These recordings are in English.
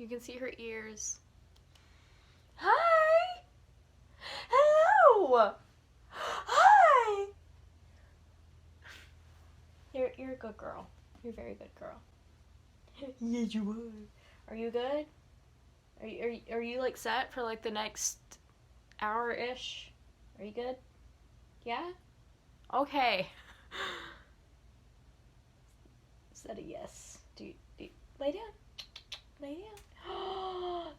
You can see her ears. Hi! Hello! Hi! You're a good girl. You're a very good girl. Yes, you are. Are you good? Are you like set for like the next hour-ish? Are you good? Yeah? Okay. Is that a yes? Do you lay down? Lay down.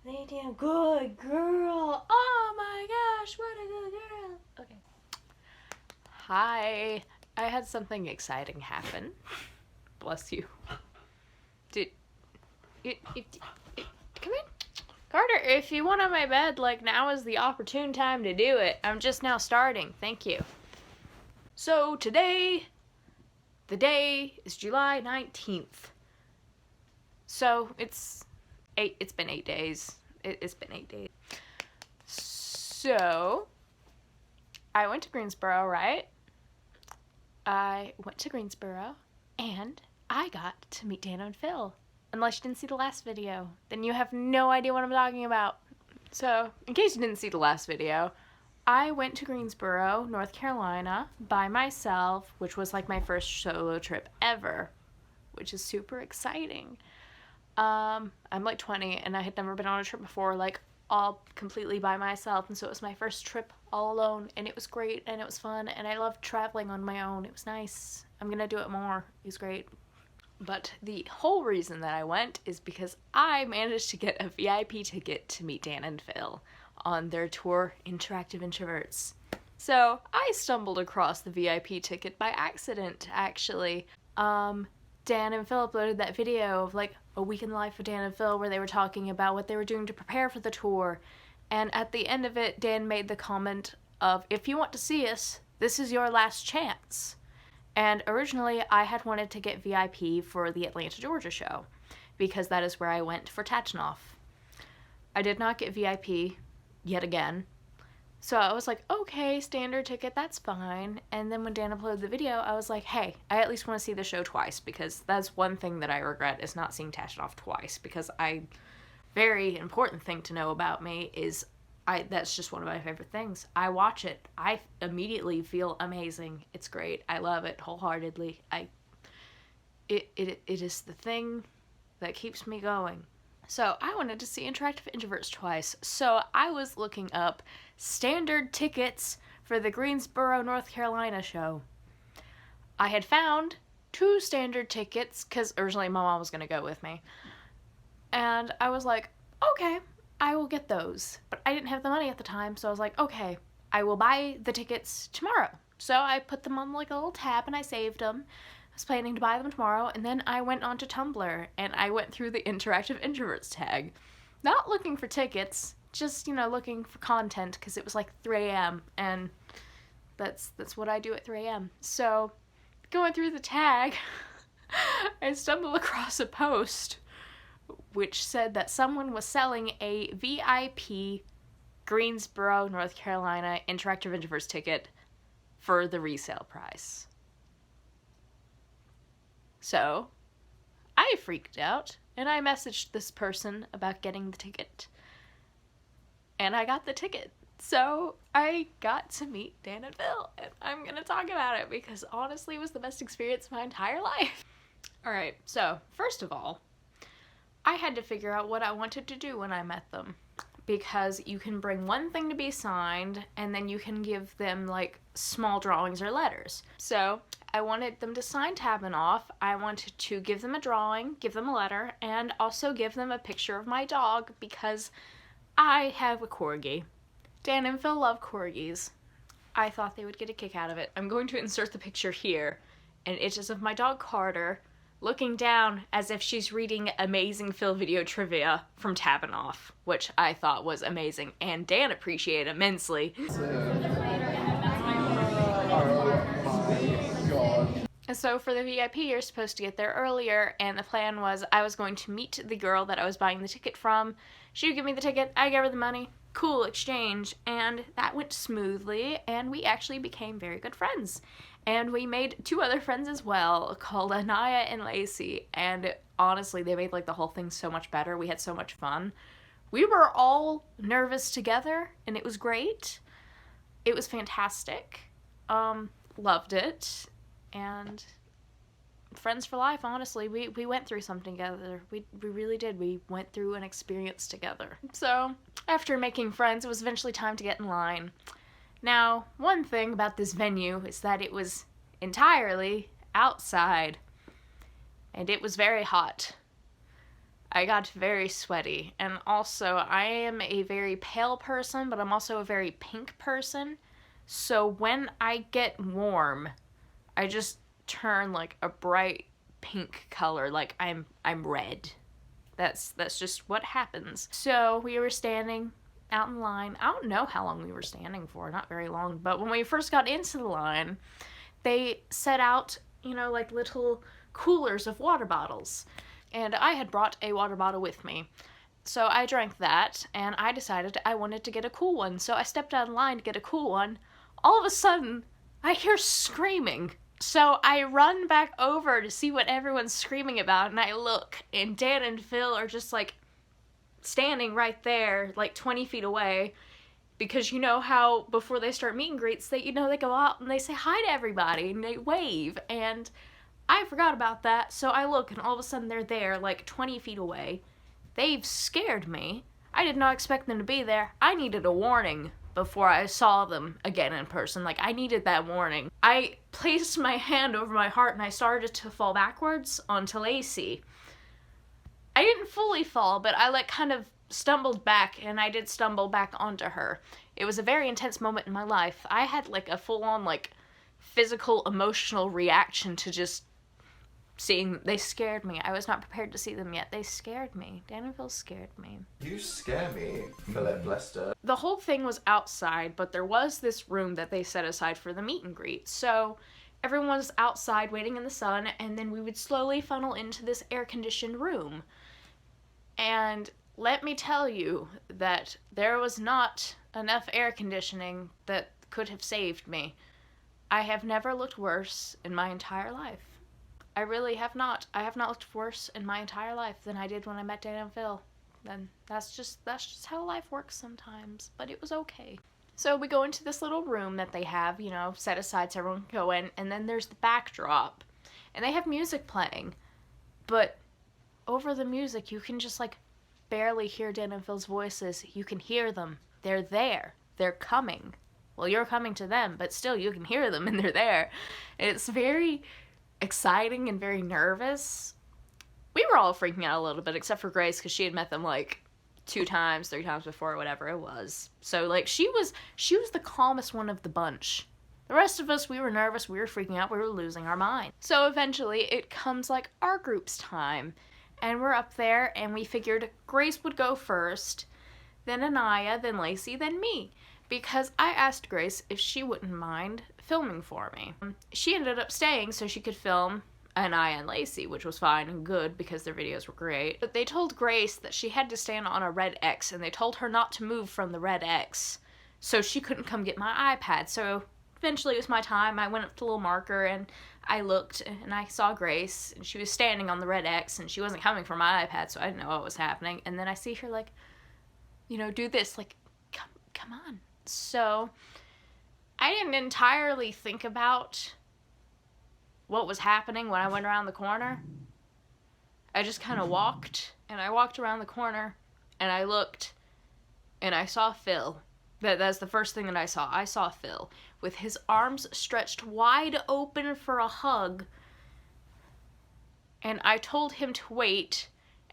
Lay down. Good girl. Oh my gosh, what a good girl. Okay. Hi. I had something exciting happen. Bless you. Come in. Carter, if you want on my bed, like, now is the opportune time to do it. I'm just now starting. Thank you. So today, the day is July 19th. So it's been 8 days. It's been 8 days. So I went to Greensboro, right? I went to Greensboro and I got to meet Dana and Phil. Unless you didn't see the last video, then you have no idea what I'm talking about. So, in case you didn't see the last video, I went to Greensboro, North Carolina, by myself, which was like my first solo trip ever, which is super exciting. I'm like 20, and I had never been on a trip before, like, all completely by myself, and so it was my first trip all alone, and it was great, and it was fun, and I loved traveling on my own. It was nice. I'm gonna do it more. It was great. But the whole reason that I went is because I managed to get a VIP ticket to meet Dan and Phil on their tour, Interactive Introverts. So I stumbled across the VIP ticket by accident, actually. Dan and Phil uploaded that video of like a week in the life of Dan and Phil where they were talking about what they were doing to prepare for the tour. And at the end of it, Dan made the comment of, if you want to see us, this is your last chance. And originally, I had wanted to get VIP for the Atlanta, Georgia show, because that is where I went for Tachanoff. I did not get VIP yet again, so I was like, okay, standard ticket, that's fine. And then when Dan uploaded the video, I was like, hey, I at least want to see the show twice, because that's one thing that I regret, is not seeing Tachanoff twice, because very important thing to know about me is that's just one of my favorite things. I watch it. I immediately feel amazing. It's great. I love it wholeheartedly. It is the thing that keeps me going. So I wanted to see Interactive Introverts twice. So I was looking up standard tickets for the Greensboro, North Carolina show. I had found 2 standard tickets, because originally my mom was going to go with me. And I was like, okay, I will get those. But I didn't have the money at the time, so I was like, okay, I will buy the tickets tomorrow. So I put them on like a little tab and I saved them. I was planning to buy them tomorrow, and then I went onto Tumblr and I went through the Interactive Introverts tag. Not looking for tickets, just, looking for content, because it was like 3 a.m. and that's what I do at 3 a.m. So going through the tag, I stumbled across a post which said that someone was selling a VIP Greensboro, North Carolina Interactive Introverts ticket for the resale price. So I freaked out and I messaged this person about getting the ticket. And I got the ticket. So I got to meet Dan and Phil, and I'm gonna talk about it because honestly it was the best experience of my entire life. Alright, so first of all, I had to figure out what I wanted to do when I met them, because you can bring one thing to be signed and then you can give them like small drawings or letters. So I wanted them to sign Tachanoff. I wanted to give them a drawing, give them a letter, and also give them a picture of my dog, because I have a corgi. Dan and Phil love corgis. I thought they would get a kick out of it. I'm going to insert the picture here, and it is of my dog Carter looking down as if she's reading Amazing Phil video trivia from Tachanoff, which I thought was amazing, and Dan appreciated immensely. And so for the VIP, you're supposed to get there earlier, and the plan was I was going to meet the girl that I was buying the ticket from. She would give me the ticket, I gave her the money, cool exchange, and that went smoothly, and we actually became very good friends. And we made 2 other friends as well, called Anaya and Lacey, and honestly, they made like the whole thing so much better. We had so much fun. We were all nervous together, and it was great. It was fantastic. Loved it, and friends for life, honestly. We went through something together. We really did. We went through an experience together. So, after making friends, it was eventually time to get in line. Now, one thing about this venue is that it was entirely outside, and it was very hot. I got very sweaty, and also I am a very pale person, but I'm also a very pink person, so when I get warm, I just turn like a bright pink color, like I'm red. That's just what happens. So we were standing out in line. I don't know how long we were standing for, not very long, but when we first got into the line, they set out, you know, like little coolers of water bottles, and I had brought a water bottle with me. So I drank that, and I decided I wanted to get a cool one, so I stepped out of line to get a cool one. All of a sudden, I hear screaming. So I run back over to see what everyone's screaming about, and I look, and Dan and Phil are just like standing right there, like 20 feet away, because you know how before they start meet and greets, they go out and they say hi to everybody, and they wave, and I forgot about that, so I look, and all of a sudden they're there, like 20 feet away. They've scared me. I did not expect them to be there. I needed a warning before I saw them again in person. Like, I needed that warning. I placed my hand over my heart, and I started to fall backwards onto Lacey. I didn't fully fall, but I like kind of stumbled back, and I did stumble back onto her. It was a very intense moment in my life. I had like a full-on like physical, emotional reaction to just seeing. They scared me. I was not prepared to see them yet. They scared me. Dan and Phil scared me. You scare me, Philip Lester. The whole thing was outside, but there was this room that they set aside for the meet and greet. So everyone was outside waiting in the sun, and then we would slowly funnel into this air-conditioned room. And let me tell you that there was not enough air conditioning that could have saved me. I have never looked worse in my entire life. I really have not. I have not looked worse in my entire life than I did when I met Dan and Phil. And that's just how life works sometimes. But it was okay. So we go into this little room that they have, you know, set aside so everyone can go in. And then there's the backdrop. And they have music playing. But over the music, you can just, like, barely hear Dan and Phil's voices. You can hear them. They're there. They're coming. Well, you're coming to them, but still you can hear them and they're there. It's very exciting and very nervous. We were all freaking out a little bit, except for Grace, because she had met them like 2 times, 3 times before, whatever it was. So like she was the calmest one of the bunch. The rest of us, we were nervous, we were freaking out, we were losing our mind. So eventually it comes like our group's time, and we're up there, and we figured Grace would go first, then Anaya, then Lacey, then me. Because I asked Grace if she wouldn't mind filming for me. She ended up staying so she could film Anaya and Lacey, which was fine and good because their videos were great. But they told Grace that she had to stand on a red X, and they told her not to move from the red X, so she couldn't come get my iPad. So eventually it was my time. I went up to the little marker, and I looked, and I saw Grace, and she was standing on the red X, and she wasn't coming for my iPad, so I didn't know what was happening. And then I see her, like, you know, do this, like, come on. So I didn't entirely think about what was happening when I went around the corner. I just kind of walked, and I walked around the corner, and I looked, and I saw Phil. That's the first thing that I saw. I saw Phil with his arms stretched wide open for a hug, and I told him to wait,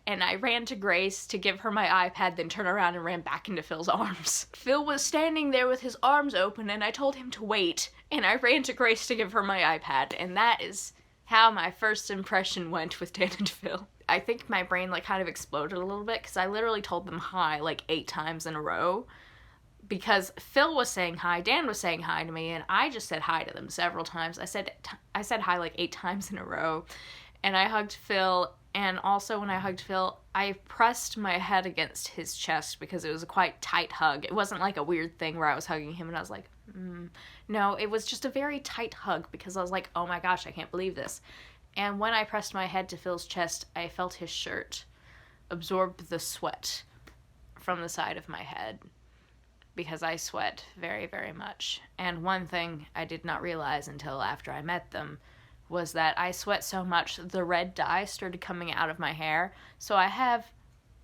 and I ran to Grace to give her my iPad, then turned around and ran back into Phil's arms. Phil was standing there with his arms open, and I told him to wait, and I ran to Grace to give her my iPad, and that is how my first impression went with Dan and Phil. I think my brain, like, kind of exploded a little bit, because I literally told them hi, like, 8 times in a row, because Phil was saying hi, Dan was saying hi to me, and I just said hi to them several times. I said hi, like, 8 times in a row, and I hugged Phil, And also when I hugged Phil, I pressed my head against his chest because it was a quite tight hug. It wasn't like a weird thing where I was hugging him and I was like, No, it was just a very tight hug because I was like, oh my gosh, I can't believe this. And when I pressed my head to Phil's chest, I felt his shirt absorb the sweat from the side of my head because I sweat very, very much. And one thing I did not realize until after I met them was that I sweat so much the red dye started coming out of my hair. So I have,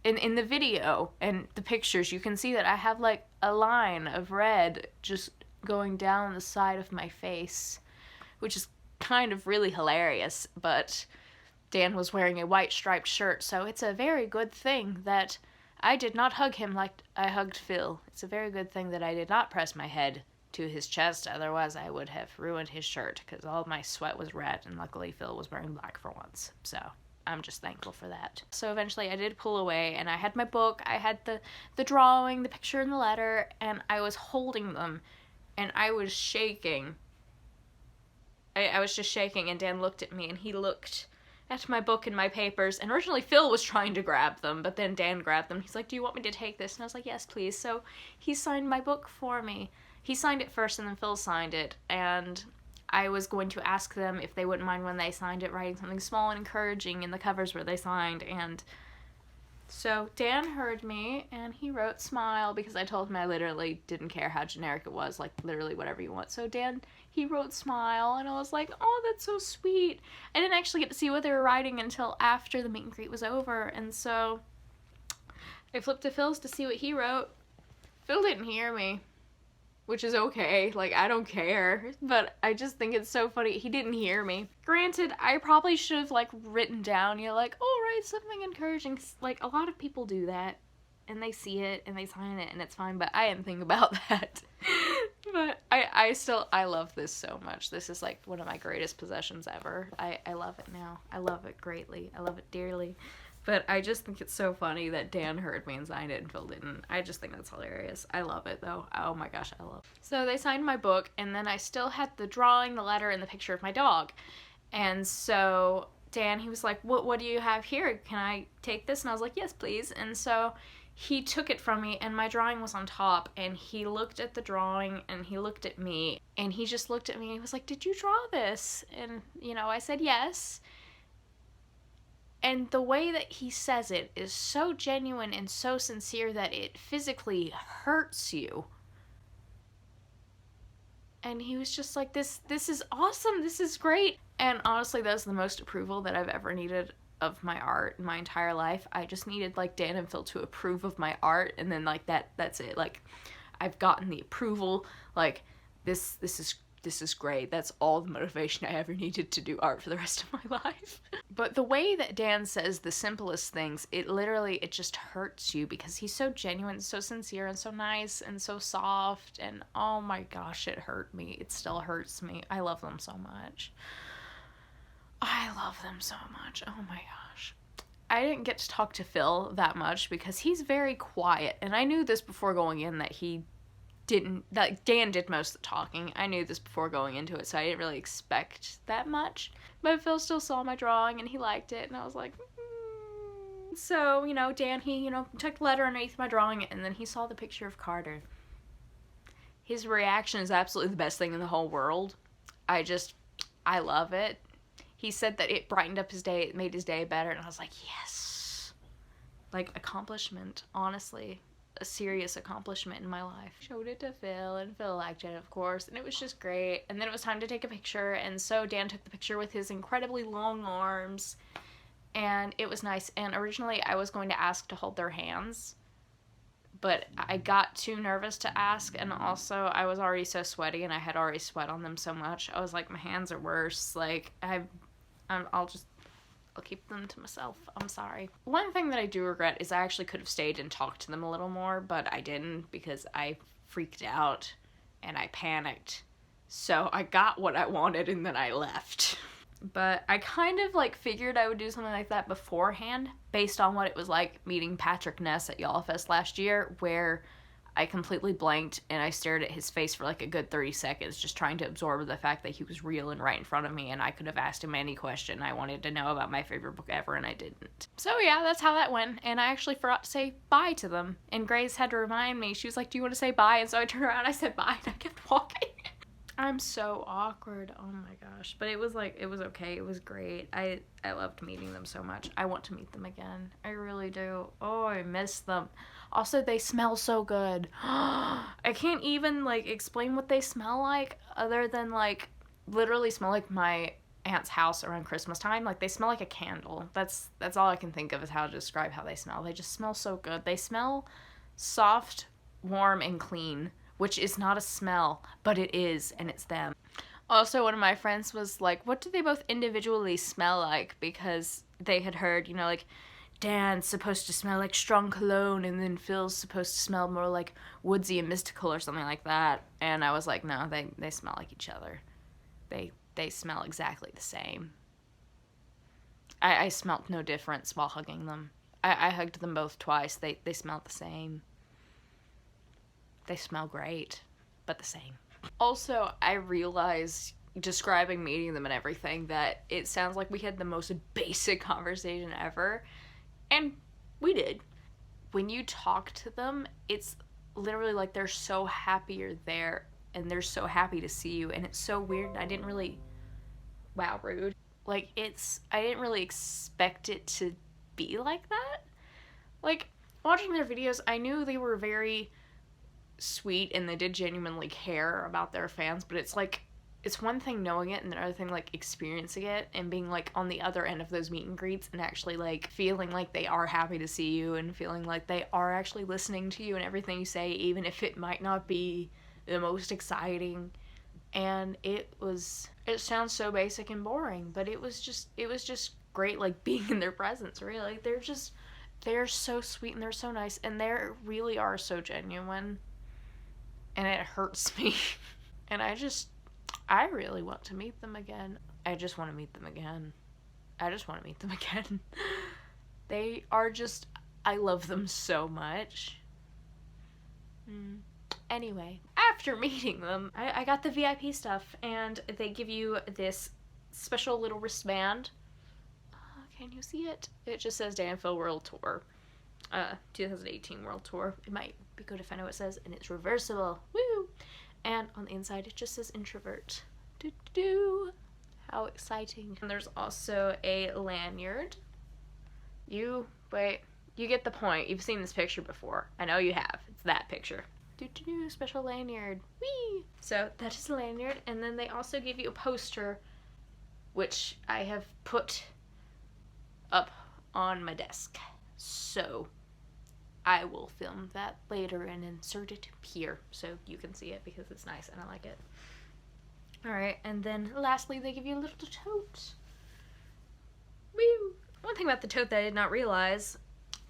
in the video and the pictures, you can see that I have like a line of red just going down the side of my face, which is kind of really hilarious, but Dan was wearing a white striped shirt, so it's a very good thing that I did not hug him like I hugged Phil. It's a very good thing that I did not press my head to his chest, otherwise I would have ruined his shirt because all of my sweat was red and luckily Phil was wearing black for once, so I'm just thankful for that. So eventually I did pull away and I had my book, I had the drawing, the picture and the letter, and I was holding them and I was shaking. I was just shaking and Dan looked at me and he looked at my book and my papers, and originally Phil was trying to grab them, but then Dan grabbed them. He's like, do you want me to take this? And I was like, yes, please. So he signed my book for me. He signed it first and then Phil signed it, and I was going to ask them if they wouldn't mind when they signed it writing something small and encouraging in the covers where they signed, and so Dan heard me and he wrote smile because I told him I literally didn't care how generic it was, like literally whatever you want. So Dan, he wrote smile and I was like, oh, that's so sweet. I didn't actually get to see what they were writing until after the meet and greet was over, and so I flipped to Phil's to see what he wrote. Phil didn't hear me, which is okay, like, I don't care, but I just think it's so funny. He didn't hear me. Granted, I probably should have, like, written down, like, oh, write something encouraging. Like, a lot of people do that, and they see it, and they sign it, and it's fine, but I didn't think about that. But I love this so much. This is, like, one of my greatest possessions ever. I love it now. I love it greatly. I love it dearly. But I just think it's so funny that Dan heard me and signed it and Phil didn't. I just think that's hilarious. I love it, though. Oh my gosh, I love it. So they signed my book, and then I still had the drawing, the letter, and the picture of my dog. And so Dan, he was like, what do you have here? Can I take this? And I was like, yes, please. And so he took it from me, and my drawing was on top, and he looked at the drawing, and he looked at me, and he just looked at me, and he was like, did you draw this? And, I said yes. And the way that he says it is so genuine and so sincere that it physically hurts you. And he was just like, this is awesome, this is great. And honestly, that's the most approval that I've ever needed of my art in my entire life. I just needed, like, Dan and Phil to approve of my art, and then, like, that's it. Like, I've gotten the approval, like, this is great. That's all the motivation I ever needed to do art for the rest of my life. But the way that Dan says the simplest things, it just hurts you because he's so genuine, so sincere, and so nice, and so soft, and oh my gosh, it hurt me. It still hurts me. I love them so much. I love them so much. Oh my gosh. I didn't get to talk to Phil that much because he's very quiet, and I knew this before going in that Dan did most of the talking. I knew this before going into it, so I didn't really expect that much. But Phil still saw my drawing, and he liked it, and I was like, So, Dan, he, took the letter underneath my drawing, and then he saw the picture of Carter. His reaction is absolutely the best thing in the whole world. I love it. He said that it brightened up his day, it made his day better, and I was like, yes. Like, accomplishment, honestly. A serious accomplishment in my life. Showed it to Phil, and Phil liked it, of course, and it was just great. And then it was time to take a picture, and so Dan took the picture with his incredibly long arms, and it was nice. And originally I was going to ask to hold their hands, but I got too nervous to ask, and also I was already so sweaty, and I had already sweat on them so much. I was like, my hands are worse. Like, I'll keep them to myself. I'm sorry. One thing that I do regret is I actually could have stayed and talked to them a little more, but I didn't because I freaked out and I panicked. So I got what I wanted and then I left. But I kind of figured I would do something like that beforehand based on what it was like meeting Patrick Ness at Y'all Fest last year, where I completely blanked and I stared at his face for like a good 30 seconds, just trying to absorb the fact that he was real and right in front of me, and I could have asked him any question I wanted to know about my favorite book ever, and I didn't. So yeah, that's how that went, and I actually forgot to say bye to them, and Grace had to remind me. She was like, do you want to say bye? And so I turned around, I said bye, and I kept walking. I'm so awkward. Oh my gosh. But it was okay. It was great. I loved meeting them so much. I want to meet them again. I really do. Oh, I miss them. Also, they smell so good. I can't even, like, explain what they smell like other than, like, literally smell like my aunt's house around Christmas time. Like, they smell like a candle. That's all I can think of is how to describe how they smell. They just smell so good. They smell soft, warm, and clean, which is not a smell, but it is, and it's them. Also, one of my friends was like, what do they both individually smell like? Because they had heard, you know, like, Dan's supposed to smell like strong cologne, and then Phil's supposed to smell more like woodsy and mystical or something like that. And I was like, no, they smell like each other. They smell exactly the same. I smelt no difference while hugging them. I hugged them both twice. They smelled the same. They smell great, but the same. Also, I realized, describing meeting them and everything, that it sounds like we had the most basic conversation ever. And we did. When you talk to them, it's literally like they're so happy you're there, and they're so happy to see you, and it's so weird. I didn't really... Wow, rude. Like, I didn't really expect it to be like that. Like, watching their videos, I knew they were very sweet and they did genuinely care about their fans, but it's like, it's one thing knowing it and another thing like experiencing it and being like on the other end of those meet and greets and actually like feeling like they are happy to see you and feeling like they are actually listening to you and everything you say, even if it might not be the most exciting. And it sounds so basic and boring, but it was just great, like, being in their presence, really. They're so sweet and they're so nice and they really are so genuine. And it hurts me. And I really want to meet them again. I just want to meet them again. They are just, I love them so much. Anyway, after meeting them, I got the VIP stuff, and they give you this special little wristband. Can you see it? It just says Dan Phil World Tour. 2018 World Tour. It might be good if I know what it says, and it's reversible. Woo! And on the inside, it just says introvert. How exciting. And there's also a lanyard. You get the point. You've seen this picture before. I know you have. It's that picture. Special lanyard. Whee! So that is a lanyard, and then they also give you a poster, which I have put up on my desk. So I will film that later and insert it here so you can see it because it's nice and I like it. Alright, and then lastly they give you a little tote. Woo! One thing about the tote that I did not realize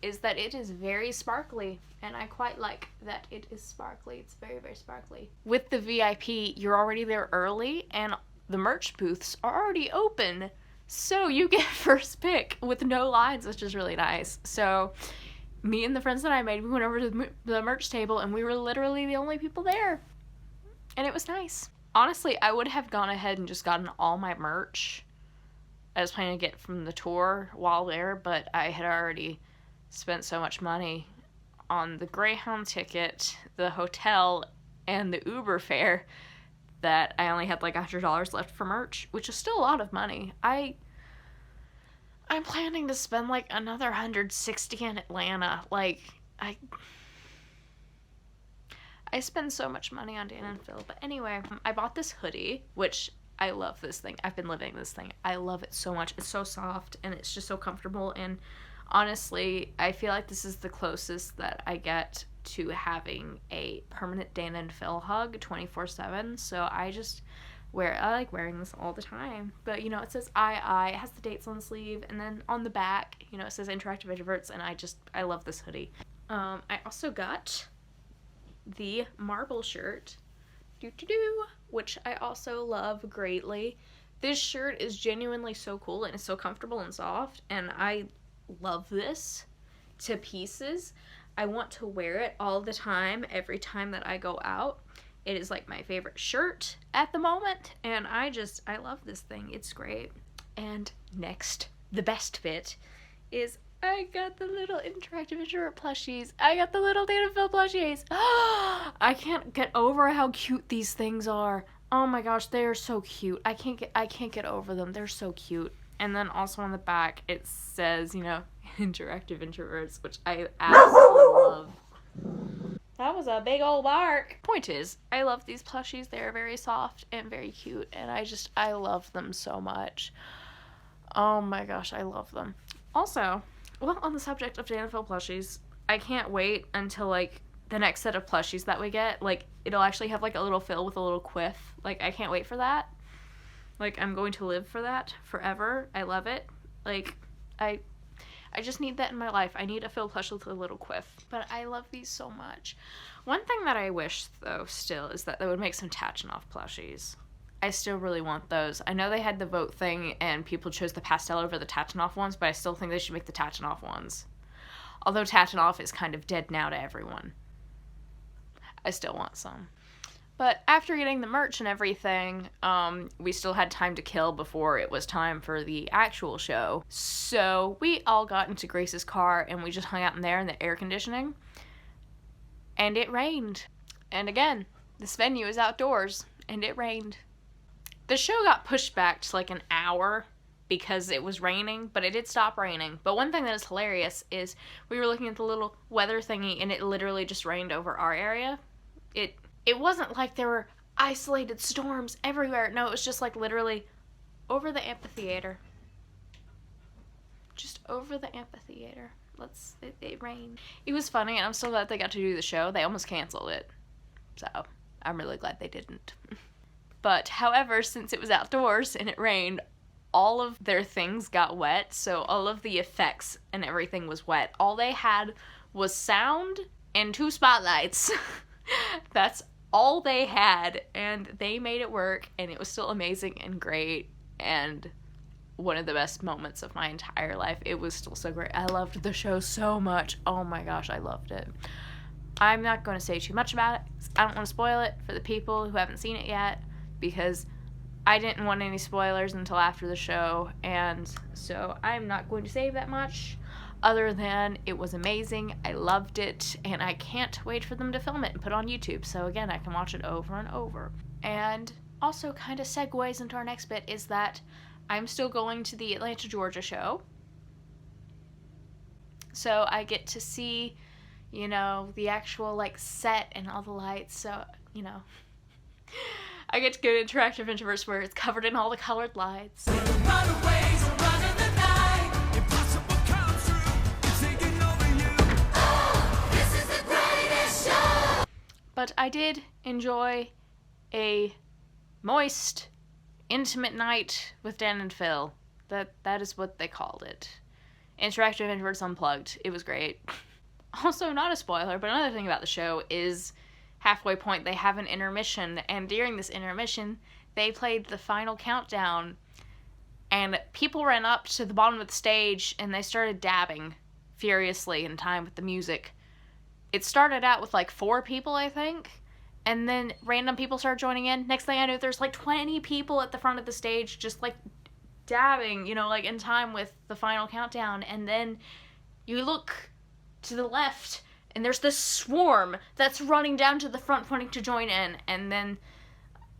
is that it is very sparkly, and I quite like that it is sparkly. It's very, very sparkly. With the VIP, you're already there early, and the merch booths are already open, so you get first pick with no lines, which is really nice. So me and the friends that I made, we went over to the merch table, and we were literally the only people there, and it was nice. Honestly, I would have gone ahead and just gotten all my merch I was planning to get from the tour while there, but I had already spent so much money on the Greyhound ticket, the hotel, and the Uber fare that I only had like $100 left for merch, which is still a lot of money. I'm planning to spend like another $160 in Atlanta. Like, I spend so much money on Dan and Phil. But anyway, I bought this hoodie, which I love this thing. I've been living this thing. I love it so much. It's so soft and it's just so comfortable, and honestly, I feel like this is the closest that I get to having a permanent Dan and Phil hug 24/7. So I like wearing this all the time. But, you know, it says I. It has the dates on the sleeve, and then on the back, you know, it says Interactive Introverts, and I love this hoodie. I also got the marble shirt, which I also love greatly. This shirt is genuinely so cool, and it's so comfortable and soft, and I love this to pieces. I want to wear it all the time, every time that I go out. It is like my favorite shirt at the moment, and I love this thing. It's great. And next, the best bit is I got the little interactive introvert plushies. I got the little Dan and Phil plushies. I can't get over how cute these things are. Oh my gosh, they are so cute. I can't get over them. They're so cute. And then also on the back it says, you know, interactive introverts, which I absolutely love. That was a big old bark. Point is, I love these plushies. They're very soft and very cute, and I love them so much. Oh my gosh, I love them. Also, well, on the subject of Dan and Phil plushies, I can't wait until, like, the next set of plushies that we get. Like, it'll actually have, like, a little Phil with a little quiff. Like, I can't wait for that. Like, I'm going to live for that forever. I love it. Like, I just need that in my life. I need a Phil plush with a little quiff. But I love these so much. One thing that I wish, though, still, is that they would make some Tachinoff plushies. I still really want those. I know they had the vote thing and people chose the pastel over the Tachinoff ones, but I still think they should make the Tachinoff ones. Although Tachinoff is kind of dead now to everyone. I still want some. But after getting the merch and everything, we still had time to kill before it was time for the actual show. So we all got into Grace's car and we just hung out in there in the air conditioning. And it rained. And again, this venue is outdoors and it rained. The show got pushed back to like an hour because it was raining, but it did stop raining. But one thing that is hilarious is we were looking at the little weather thingy and it literally just rained over our area. It wasn't like there were isolated storms everywhere. No, it was just like literally over the amphitheater. Just over the amphitheater. It rained. It was funny, and I'm so glad they got to do the show. They almost canceled it. So, I'm really glad they didn't. But, however, since it was outdoors and it rained, all of their things got wet, so all of the effects and everything was wet. All they had was sound and 2 spotlights. That's all they had, and they made it work, and it was still amazing and great, and one of the best moments of my entire life. It was still so great. I loved the show so much. Oh my gosh, I loved it. I'm not going to say too much about it. I don't want to spoil it for the people who haven't seen it yet, because I didn't want any spoilers until after the show, and so I'm not going to say that much. Other than it was amazing, I loved it, and I can't wait for them to film it and put it on YouTube, so again, I can watch it over and over. And also kind of segues into our next bit is that I'm still going to the Atlanta, Georgia show. So I get to see, you know, the actual, like, set and all the lights, so, you know, I get to go to Interactive Introverts where it's covered in all the colored lights. But I did enjoy a moist, intimate night with Dan and Phil. That is what they called it. Interactive Introverts Unplugged. It was great. Also, not a spoiler, but another thing about the show is halfway point they have an intermission, and during this intermission they played the final countdown, and people ran up to the bottom of the stage and they started dabbing furiously in time with the music. It started out with like 4 people, I think, and then random people started joining in. Next thing I knew, there's like 20 people at the front of the stage just like dabbing, you know, like in time with the final countdown. And then you look to the left and there's this swarm that's running down to the front wanting to join in. And then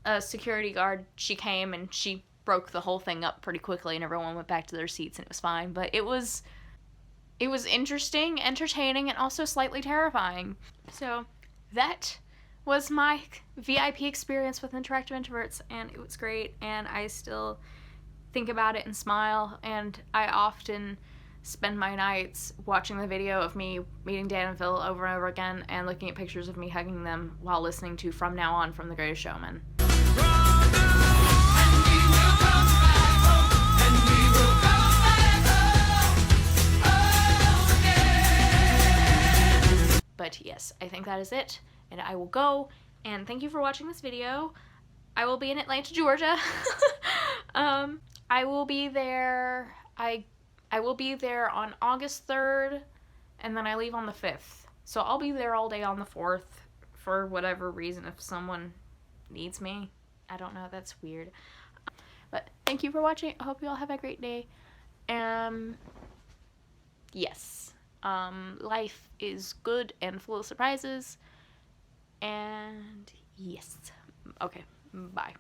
a security guard, she came and she broke the whole thing up pretty quickly and everyone went back to their seats and it was fine. But it was interesting, entertaining, and also slightly terrifying. So that was my VIP experience with Interactive Introverts, and it was great, and I still think about it and smile, and I often spend my nights watching the video of me meeting Dan and Phil over and over again and looking at pictures of me hugging them while listening to From Now On from The Greatest Showman. But yes, I think that is it, and I will go, and thank you for watching this video. I will be in Atlanta, Georgia. I will be there, I will be there on August 3rd, and then I leave on the 5th. So I'll be there all day on the 4th for whatever reason if someone needs me. I don't know, that's weird. But thank you for watching. I hope you all have a great day. Yes. Life is good and full of surprises. And yes. Okay, bye.